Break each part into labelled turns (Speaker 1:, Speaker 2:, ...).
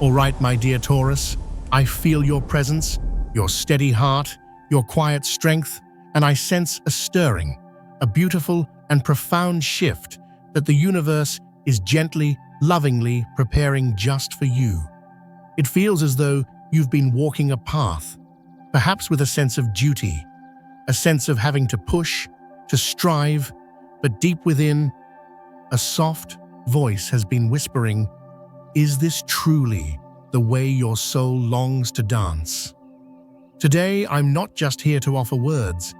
Speaker 1: All right, my dear Taurus, I feel your presence, your steady heart, your quiet strength, and I sense a stirring, a beautiful and profound shift that the universe is gently, lovingly preparing just for you. It feels as though you've been walking a path, perhaps with a sense of duty, a sense of having to push, to strive, but deep within, a soft voice has been whispering, "Is this truly the way your soul longs to dance?" Today, I'm not just here to offer words.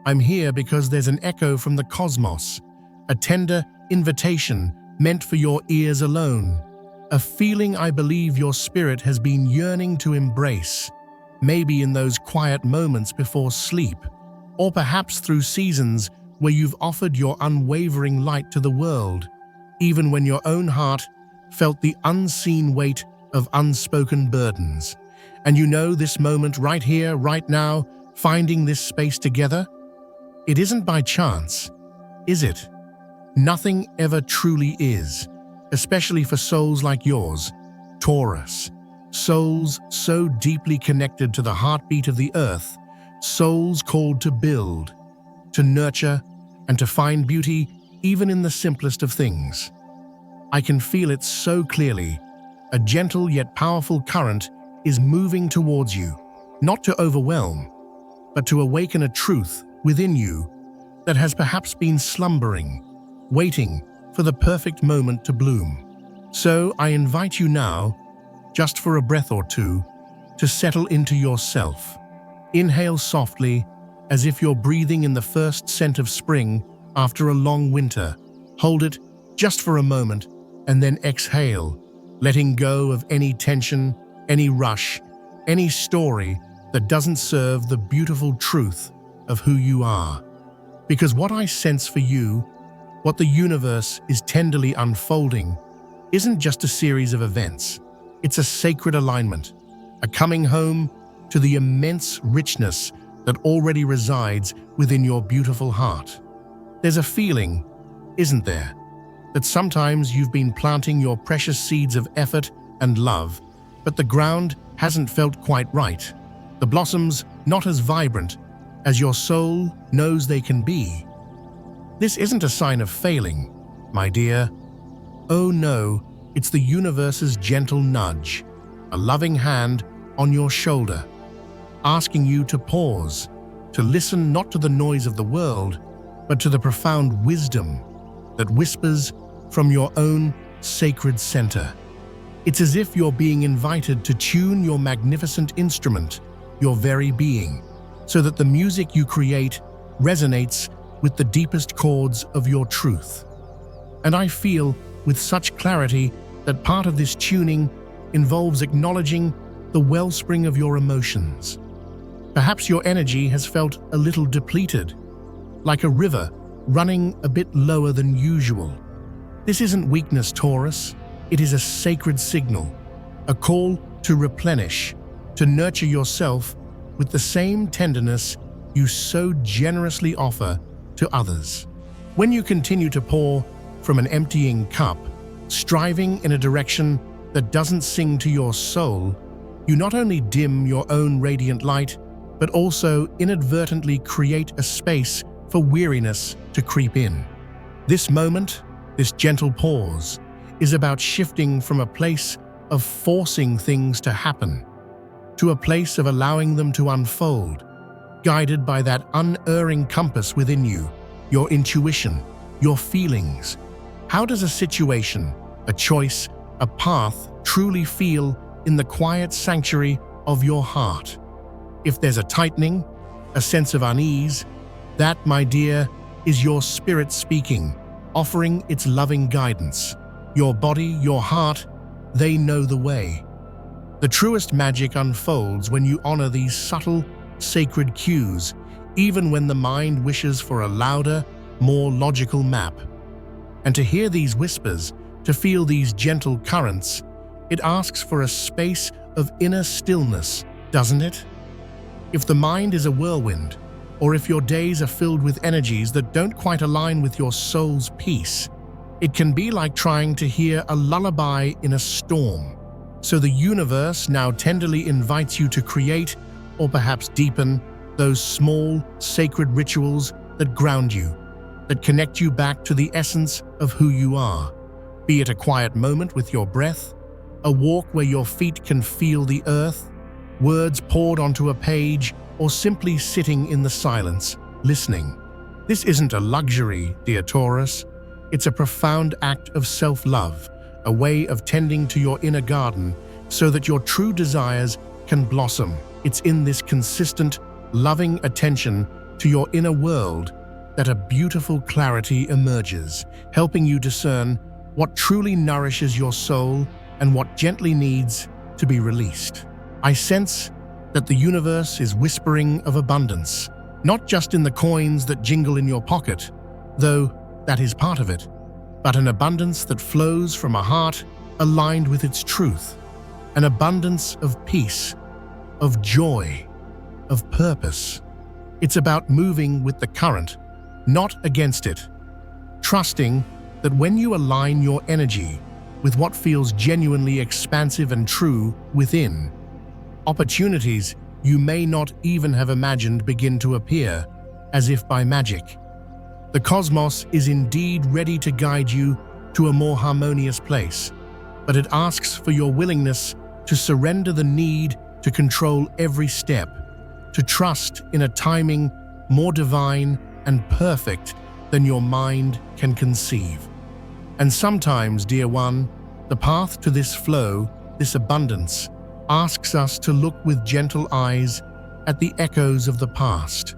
Speaker 1: I'm here because there's an echo from the cosmos, a tender invitation meant for your ears alone, a feeling I believe your spirit has been yearning to embrace, maybe in those quiet moments before sleep, or perhaps through seasons where you've offered your unwavering light to the world, even when your own heart felt the unseen weight of unspoken burdens. And you know this moment right here, right now, finding this space together? It isn't by chance, is it? Nothing ever truly is, especially for souls like yours, Taurus. Souls so deeply connected to the heartbeat of the earth, souls called to build, to nurture, and to find beauty even in the simplest of things. I can feel it so clearly. A gentle yet powerful current is moving towards you, not to overwhelm, but to awaken a truth within you that has perhaps been slumbering, waiting for the perfect moment to bloom. So I invite you now, just for a breath or two, to settle into yourself. Inhale softly, as if you're breathing in the first scent of spring after a long winter. Hold it just for a moment, and then exhale, letting go of any tension, any rush, any story that doesn't serve the beautiful truth of who you are. Because what I sense for you, what the universe is tenderly unfolding, isn't just a series of events. It's a sacred alignment, a coming home to the immense richness that already resides within your beautiful heart. There's a feeling, isn't there, that sometimes you've been planting your precious seeds of effort and love, but the ground hasn't felt quite right. The blossoms not as vibrant as your soul knows they can be. This isn't a sign of failing, my dear. Oh no, it's the universe's gentle nudge, a loving hand on your shoulder, asking you to pause, to listen not to the noise of the world, but to the profound wisdom that whispers from your own sacred center. It's as if you're being invited to tune your magnificent instrument, your very being, so that the music you create resonates with the deepest chords of your truth. And I feel with such clarity that part of this tuning involves acknowledging the wellspring of your emotions. Perhaps your energy has felt a little depleted, like a river running a bit lower than usual. This isn't weakness, Taurus. It is a sacred signal, a call to replenish, to nurture yourself with the same tenderness you so generously offer to others. When you continue to pour from an emptying cup, striving in a direction that doesn't sing to your soul, you not only dim your own radiant light, but also inadvertently create a space for weariness to creep in. This moment, this gentle pause, is about shifting from a place of forcing things to happen to a place of allowing them to unfold, guided by that unerring compass within you, your intuition, your feelings. How does a situation, a choice, a path truly feel in the quiet sanctuary of your heart? If there's a tightening, a sense of unease, that, my dear, is your spirit speaking, offering its loving guidance. Your body, your heart, they know the way. The truest magic unfolds when you honor these subtle, sacred cues, even when the mind wishes for a louder, more logical map. And to hear these whispers, to feel these gentle currents, it asks for a space of inner stillness, doesn't it? If the mind is a whirlwind, or if your days are filled with energies that don't quite align with your soul's peace, it can be like trying to hear a lullaby in a storm. So the universe now tenderly invites you to create, or perhaps deepen, those small, sacred rituals that ground you, that connect you back to the essence of who you are. Be it a quiet moment with your breath, a walk where your feet can feel the earth, words poured onto a page, or simply sitting in the silence, listening. This isn't a luxury, dear Taurus. It's a profound act of self-love, a way of tending to your inner garden so that your true desires can blossom. It's in this consistent, loving attention to your inner world that a beautiful clarity emerges, helping you discern what truly nourishes your soul and what gently needs to be released. I sense that the universe is whispering of abundance, not just in the coins that jingle in your pocket, though that is part of it, but an abundance that flows from a heart aligned with its truth, an abundance of peace, of joy, of purpose. It's about moving with the current, not against it, trusting that when you align your energy with what feels genuinely expansive and true within, opportunities you may not even have imagined begin to appear, as if by magic. The cosmos is indeed ready to guide you to a more harmonious place, but it asks for your willingness to surrender the need to control every step, to trust in a timing more divine and perfect than your mind can conceive. And sometimes, dear one, the path to this flow, this abundance, asks us to look with gentle eyes at the echoes of the past.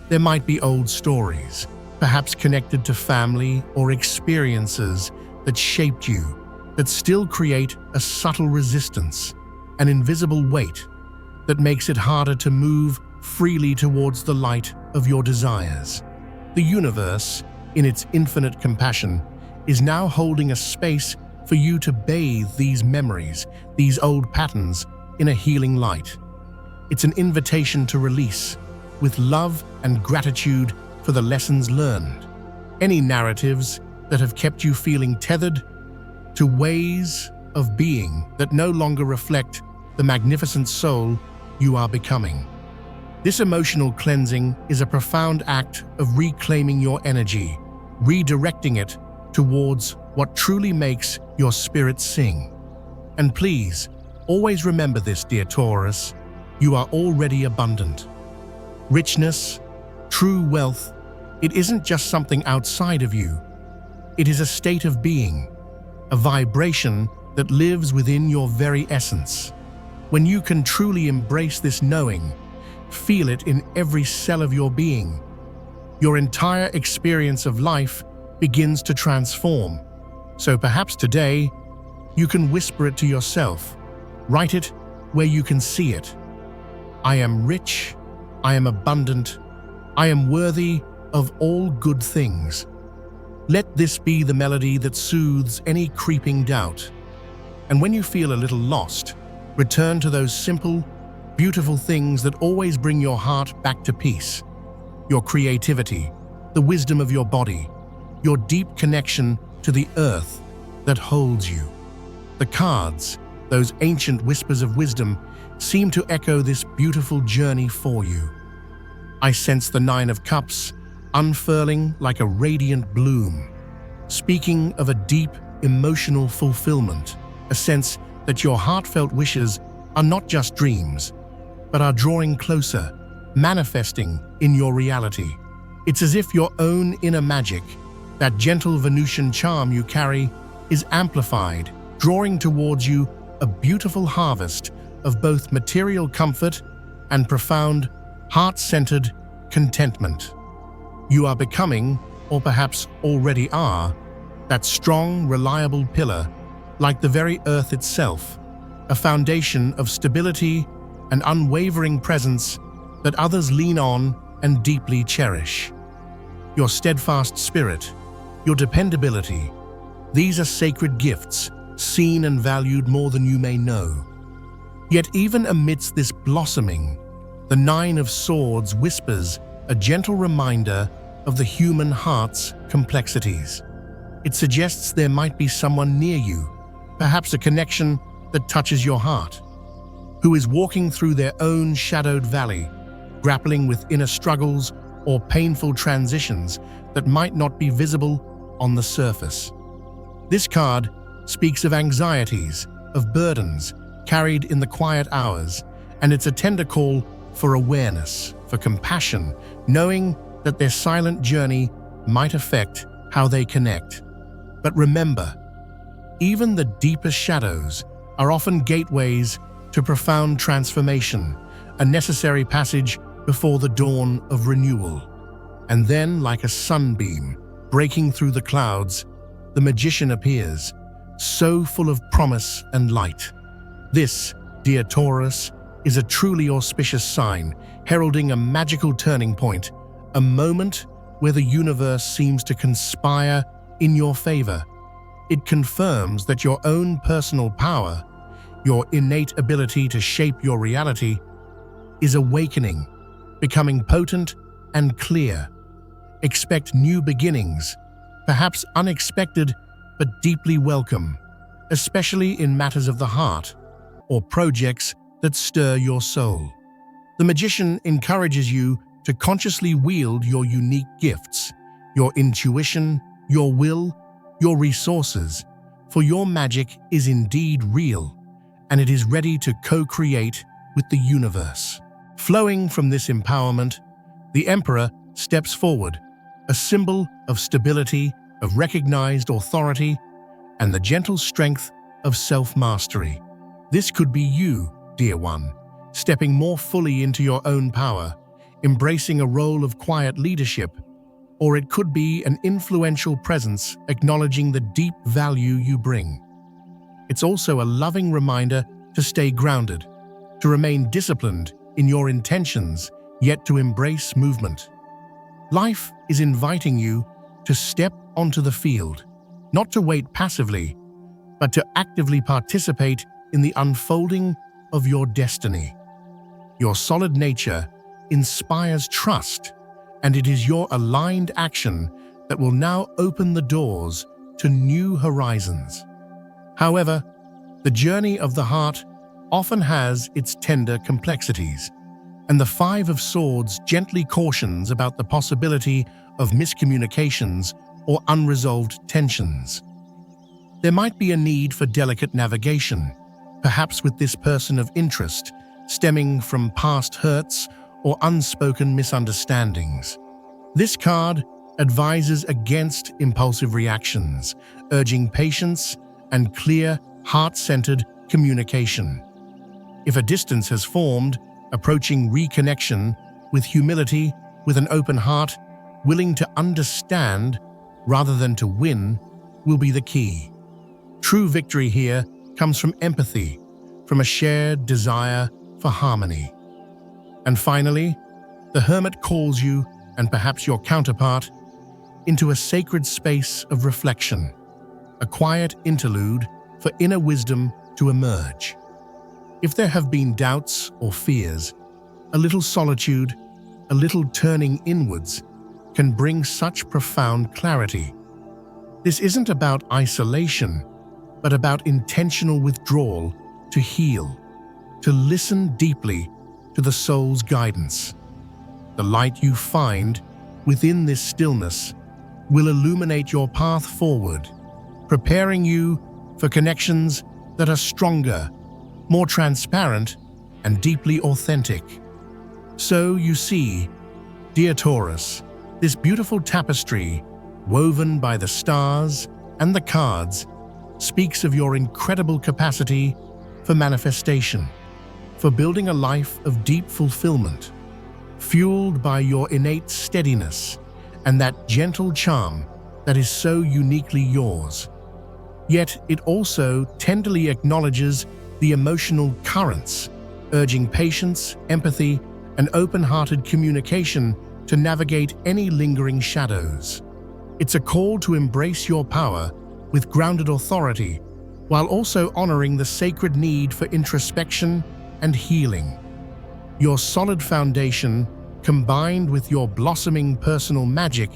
Speaker 1: There might be old stories, perhaps connected to family or experiences that shaped you, that still create a subtle resistance, an invisible weight that makes it harder to move freely towards the light of your desires. The universe, in its infinite compassion, is now holding a space for you to bathe these memories, these old patterns, in a healing light. It's an invitation to release, with love and gratitude for the lessons learned. Any narratives that have kept you feeling tethered to ways of being that no longer reflect the magnificent soul you are becoming. This emotional cleansing is a profound act of reclaiming your energy, redirecting it towards what truly makes your spirit sing. And please, always remember this, dear Taurus, you are already abundant. Richness, true wealth, it isn't just something outside of you. It is a state of being, a vibration that lives within your very essence. When you can truly embrace this knowing, feel it in every cell of your being, your entire experience of life begins to transform. So perhaps today, you can whisper it to yourself, write it where you can see it. I am rich, I am abundant, I am worthy of all good things. Let this be the melody that soothes any creeping doubt. And when you feel a little lost, return to those simple, beautiful things that always bring your heart back to peace. Your creativity, the wisdom of your body, your deep connection to the earth that holds you. The cards, those ancient whispers of wisdom, seem to echo this beautiful journey for you. I sense the Nine of Cups unfurling like a radiant bloom, speaking of a deep emotional fulfillment, a sense that your heartfelt wishes are not just dreams, but are drawing closer, manifesting in your reality. It's as if your own inner magic, that gentle Venusian charm you carry, is amplified, drawing towards you a beautiful harvest of both material comfort and profound, heart-centered contentment. You are becoming, or perhaps already are, that strong, reliable pillar, like the very earth itself, a foundation of stability and unwavering presence that others lean on and deeply cherish. Your steadfast spirit, your dependability, these are sacred gifts, seen and valued more than you may know. Yet even amidst this blossoming, the Nine of Swords whispers a gentle reminder of the human heart's complexities. It suggests there might be someone near you, perhaps a connection that touches your heart, who is walking through their own shadowed valley, grappling with inner struggles or painful transitions that might not be visible on the surface. This card speaks of anxieties, of burdens carried in the quiet hours, and it's a tender call for awareness, for compassion, knowing that their silent journey might affect how they connect. But remember, even the deepest shadows are often gateways to profound transformation, a necessary passage before the dawn of renewal. And then, like a sunbeam breaking through the clouds, the magician appears, so full of promise and light. This, dear Taurus, is a truly auspicious sign, heralding a magical turning point, a moment where the universe seems to conspire in your favor. It confirms that your own personal power, your innate ability to shape your reality, is awakening, becoming potent and clear. Expect new beginnings, perhaps unexpected but deeply welcome, especially in matters of the heart or projects that stir your soul. The magician encourages you to consciously wield your unique gifts, your intuition, your will, your resources, for your magic is indeed real, and it is ready to co-create with the universe. Flowing from this empowerment, the Emperor steps forward, a symbol of stability, of recognized authority, and the gentle strength of self-mastery. This could be you, dear one, stepping more fully into your own power, embracing a role of quiet leadership, or it could be an influential presence acknowledging the deep value you bring. It's also a loving reminder to stay grounded, to remain disciplined in your intentions, yet to embrace movement. Life is inviting you to step onto the field, not to wait passively, but to actively participate in the unfolding of your destiny. Your solid nature inspires trust, and it is your aligned action that will now open the doors to new horizons. However, the journey of the heart often has its tender complexities, and the Five of Swords gently cautions about the possibility of miscommunications or unresolved tensions. There might be a need for delicate navigation, perhaps with this person of interest, stemming from past hurts or unspoken misunderstandings. This card advises against impulsive reactions, urging patience and clear, heart-centered communication. If a distance has formed, approaching reconnection with humility, with an open heart, willing to understand rather than to win, will be the key. True victory here comes from empathy, from a shared desire for harmony. And finally, the Hermit calls you, and perhaps your counterpart, into a sacred space of reflection, a quiet interlude for inner wisdom to emerge. If there have been doubts or fears, a little solitude, a little turning inwards, can bring such profound clarity. This isn't about isolation, but about intentional withdrawal to heal, to listen deeply to the soul's guidance. The light you find within this stillness will illuminate your path forward, preparing you for connections that are stronger, more transparent, and deeply authentic. So you see, dear Taurus, this beautiful tapestry, woven by the stars and the cards, speaks of your incredible capacity for manifestation, for building a life of deep fulfillment, fueled by your innate steadiness and that gentle charm that is so uniquely yours. Yet it also tenderly acknowledges the emotional currents, urging patience, empathy, and open-hearted communication to navigate any lingering shadows. It's a call to embrace your power with grounded authority, while also honoring the sacred need for introspection and healing. Your solid foundation, combined with your blossoming personal magic,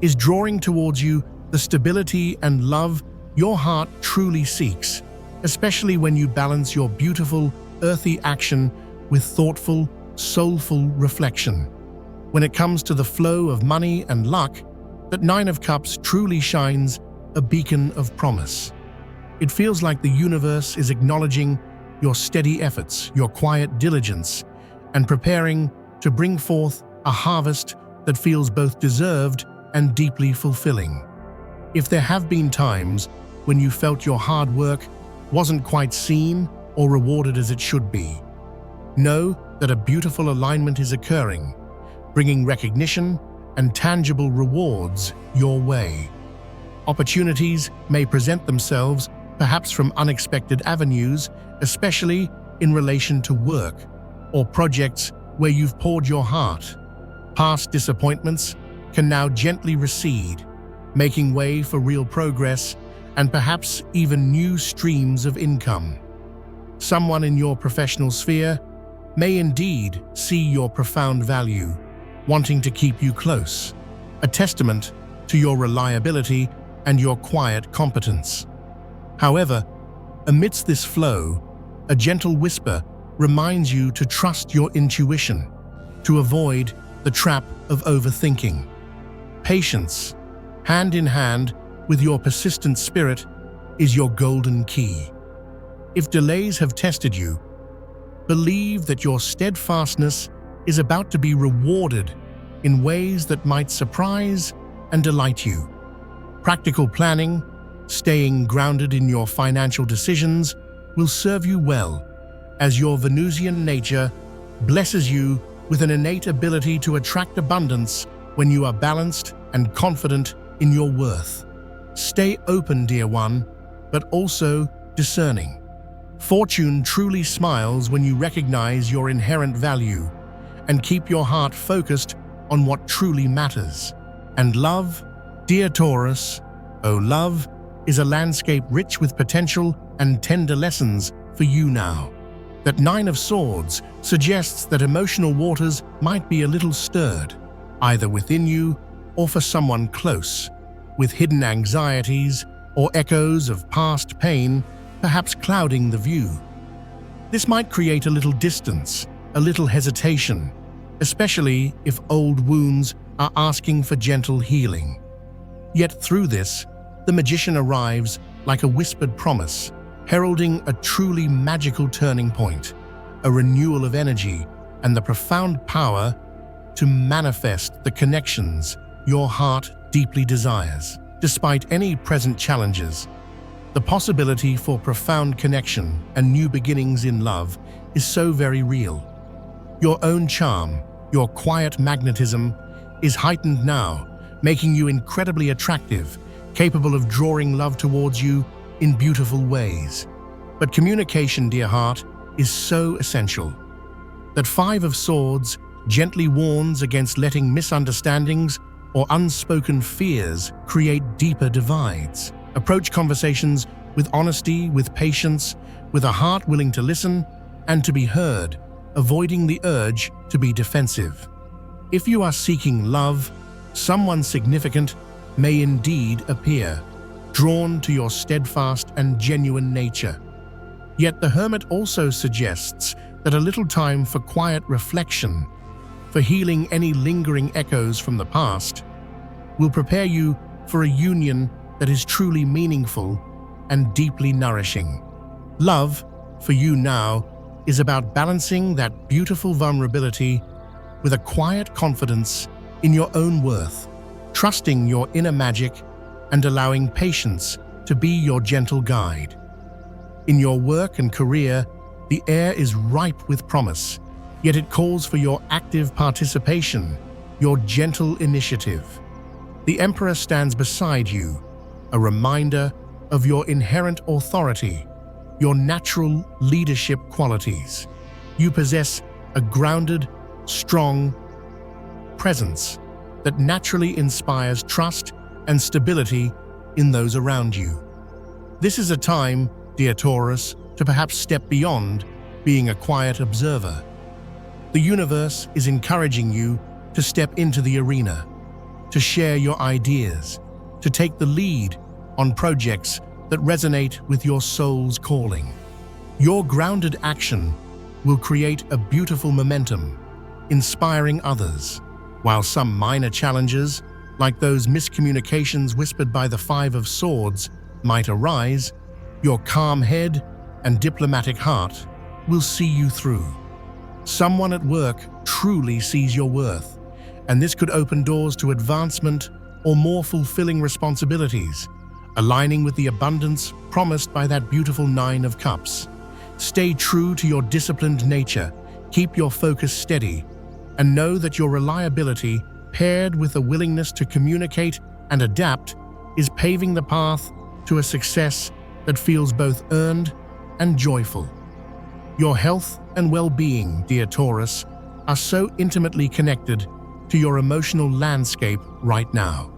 Speaker 1: is drawing towards you the stability and love your heart truly seeks, especially when you balance your beautiful, earthy action with thoughtful, soulful reflection. When it comes to the flow of money and luck, that Nine of Cups truly shines a beacon of promise. It feels like the universe is acknowledging your steady efforts, your quiet diligence, and preparing to bring forth a harvest that feels both deserved and deeply fulfilling. If there have been times when you felt your hard work wasn't quite seen or rewarded as it should be, know that a beautiful alignment is occurring, bringing recognition and tangible rewards your way. Opportunities may present themselves, perhaps from unexpected avenues, especially in relation to work or projects where you've poured your heart. Past disappointments can now gently recede, making way for real progress and perhaps even new streams of income. Someone in your professional sphere may indeed see your profound value, wanting to keep you close, a testament to your reliability and your quiet competence. However, amidst this flow, a gentle whisper reminds you to trust your intuition, to avoid the trap of overthinking. Patience, hand in hand with your persistent spirit, is your golden key. If delays have tested you, believe that your steadfastness is about to be rewarded in ways that might surprise and delight you. Practical planning, staying grounded in your financial decisions, will serve you well, as your Venusian nature blesses you with an innate ability to attract abundance when you are balanced and confident in your worth. Stay open, dear one, but also discerning. Fortune truly smiles when you recognize your inherent value and keep your heart focused on what truly matters. And love, dear Taurus, oh love, is a landscape rich with potential and tender lessons for you now. That Nine of Swords suggests that emotional waters might be a little stirred, either within you or for someone close, with hidden anxieties or echoes of past pain perhaps clouding the view. This might create a little distance, a little hesitation, especially if old wounds are asking for gentle healing. Yet through this, the magician arrives like a whispered promise, heralding a truly magical turning point, a renewal of energy, and the profound power to manifest the connections your heart deeply desires. Despite any present challenges, the possibility for profound connection and new beginnings in love is so very real. Your own charm, your quiet magnetism, is heightened now, making you incredibly attractive, capable of drawing love towards you in beautiful ways. But communication, dear heart, is so essential. That Five of Swords gently warns against letting misunderstandings or unspoken fears create deeper divides. Approach conversations with honesty, with patience, with a heart willing to listen and to be heard, avoiding the urge to be defensive. If you are seeking love, someone significant may indeed appear, drawn to your steadfast and genuine nature. Yet the Hermit also suggests that a little time for quiet reflection, for healing any lingering echoes from the past, will prepare you for a union that is truly meaningful and deeply nourishing. Love, for you now, is about balancing that beautiful vulnerability with a quiet confidence in your own worth, trusting your inner magic and allowing patience to be your gentle guide. In your work and career, the air is ripe with promise, yet it calls for your active participation, your gentle initiative. The Emperor stands beside you, a reminder of your inherent authority, your natural leadership qualities. You possess a grounded, strong presence that naturally inspires trust and stability in those around you. This is a time, dear Taurus, to perhaps step beyond being a quiet observer. The universe is encouraging you to step into the arena, to share your ideas, to take the lead on projects that resonate with your soul's calling. Your grounded action will create a beautiful momentum, inspiring others, while some minor challenges, like those miscommunications whispered by the Five of Swords, might arise. Your calm head and diplomatic heart will see you through. Someone at work truly sees your worth, and this could open doors to advancement or more fulfilling responsibilities, aligning with the abundance promised by that beautiful Nine of Cups. Stay true to your disciplined nature, keep your focus steady, and know that your reliability, paired with a willingness to communicate and adapt, is paving the path to a success that feels both earned and joyful. Your health and well-being, dear Taurus, are so intimately connected to your emotional landscape right now.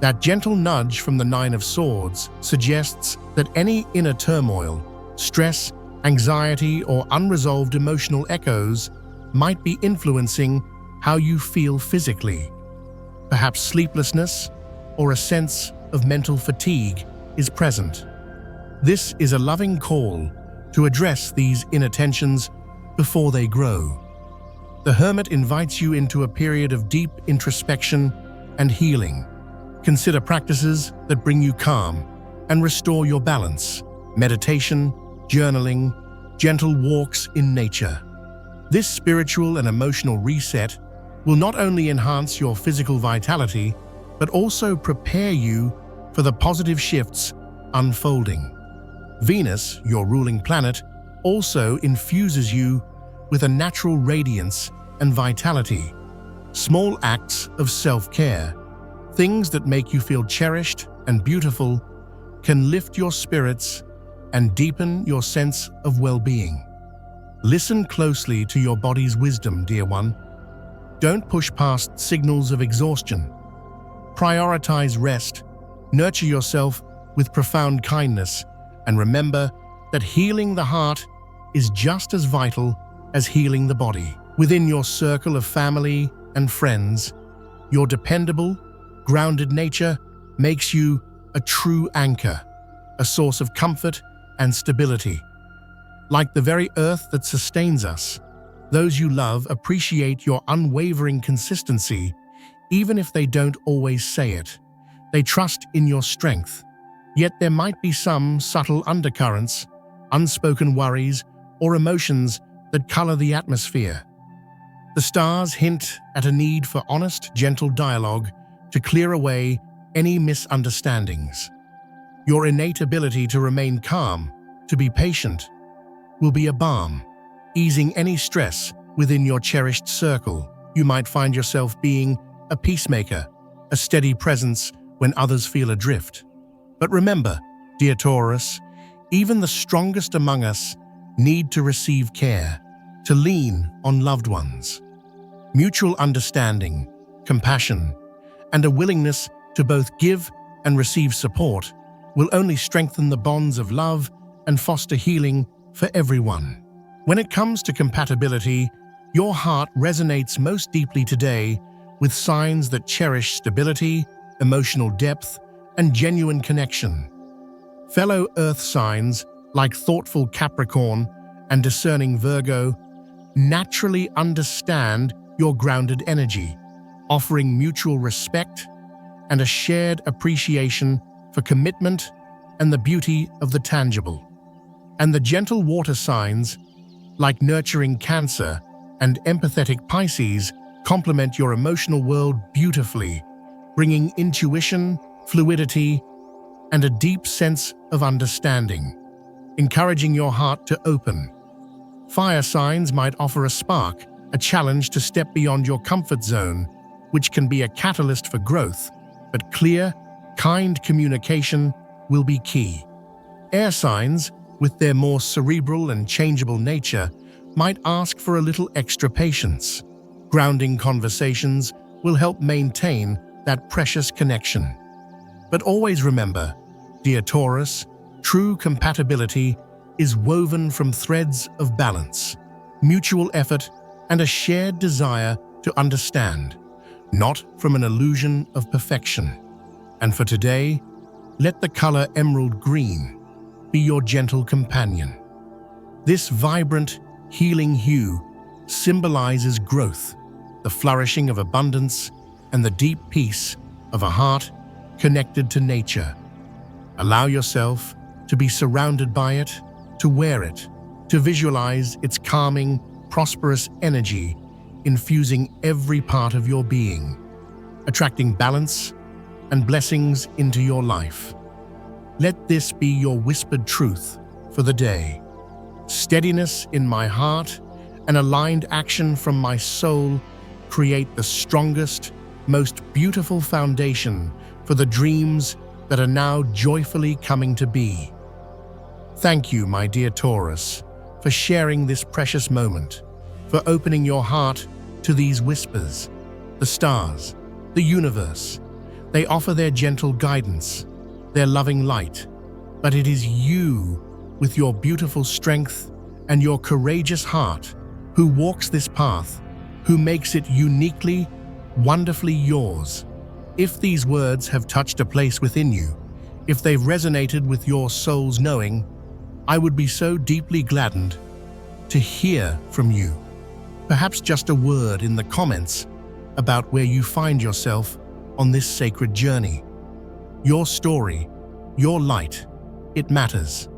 Speaker 1: That gentle nudge from the Nine of Swords suggests that any inner turmoil, stress, anxiety, or unresolved emotional echoes might be influencing how you feel physically. Perhaps sleeplessness or a sense of mental fatigue is present. This is a loving call to address these inner tensions before they grow. The Hermit invites you into a period of deep introspection and healing. Consider practices that bring you calm and restore your balance. Meditation, journaling, gentle walks in nature. This spiritual and emotional reset will not only enhance your physical vitality, but also prepare you for the positive shifts unfolding. Venus, your ruling planet, also infuses you with a natural radiance and vitality. Small acts of self-care, things that make you feel cherished and beautiful, can lift your spirits and deepen your sense of well-being. Listen closely to your body's wisdom, dear one. Don't push past signals of exhaustion. Prioritize rest, nurture yourself with profound kindness, and remember that healing the heart is just as vital as healing the body. Within your circle of family and friends, your dependable, grounded nature makes you a true anchor, a source of comfort and stability. Like the very earth that sustains us, those you love appreciate your unwavering consistency, even if they don't always say it. They trust in your strength. Yet there might be some subtle undercurrents, unspoken worries, or emotions that color the atmosphere. The stars hint at a need for honest, gentle dialogue to clear away any misunderstandings. Your innate ability to remain calm, to be patient, will be a balm, easing any stress within your cherished circle. You might find yourself being a peacemaker, a steady presence when others feel adrift. But remember, dear Taurus, even the strongest among us need to receive care, to lean on loved ones. Mutual understanding, compassion, and a willingness to both give and receive support will only strengthen the bonds of love and foster healing for everyone. When it comes to compatibility, your heart resonates most deeply today with signs that cherish stability, emotional depth, and genuine connection. Fellow Earth signs like thoughtful Capricorn and discerning Virgo naturally understand your grounded energy, offering mutual respect and a shared appreciation for commitment and the beauty of the tangible. And the gentle water signs, like nurturing Cancer and empathetic Pisces, complement your emotional world beautifully, bringing intuition, fluidity, and a deep sense of understanding, encouraging your heart to open. Fire signs might offer a spark, a challenge to step beyond your comfort zone, which can be a catalyst for growth, but clear, kind communication will be key. Air signs, with their more cerebral and changeable nature, might ask for a little extra patience. Grounding conversations will help maintain that precious connection. But always remember, dear Taurus, true compatibility is woven from threads of balance, mutual effort, and a shared desire to understand, not from an illusion of perfection. And for today, Let the color emerald green be your gentle companion. This vibrant, healing hue symbolizes growth, the flourishing of abundance, and the deep peace of a heart connected to nature. Allow yourself to be surrounded by it, to wear it, to visualize its calming, prosperous energy infusing every part of your being, attracting balance and blessings into your life. Let this be your whispered truth for the day. Steadiness in my heart and aligned action from my soul create the strongest, most beautiful foundation for the dreams that are now joyfully coming to be. Thank you, my dear Taurus, for sharing this precious moment, for opening your heart to these whispers. The stars, the universe, they offer their gentle guidance, their loving light, but it is you, with your beautiful strength and your courageous heart, who walks this path, who makes it uniquely, wonderfully yours. If these words have touched a place within you, if they've resonated with your soul's knowing, I would be so deeply gladdened to hear from you. Perhaps just a word in the comments about where you find yourself on this sacred journey. Your story, your light, it matters.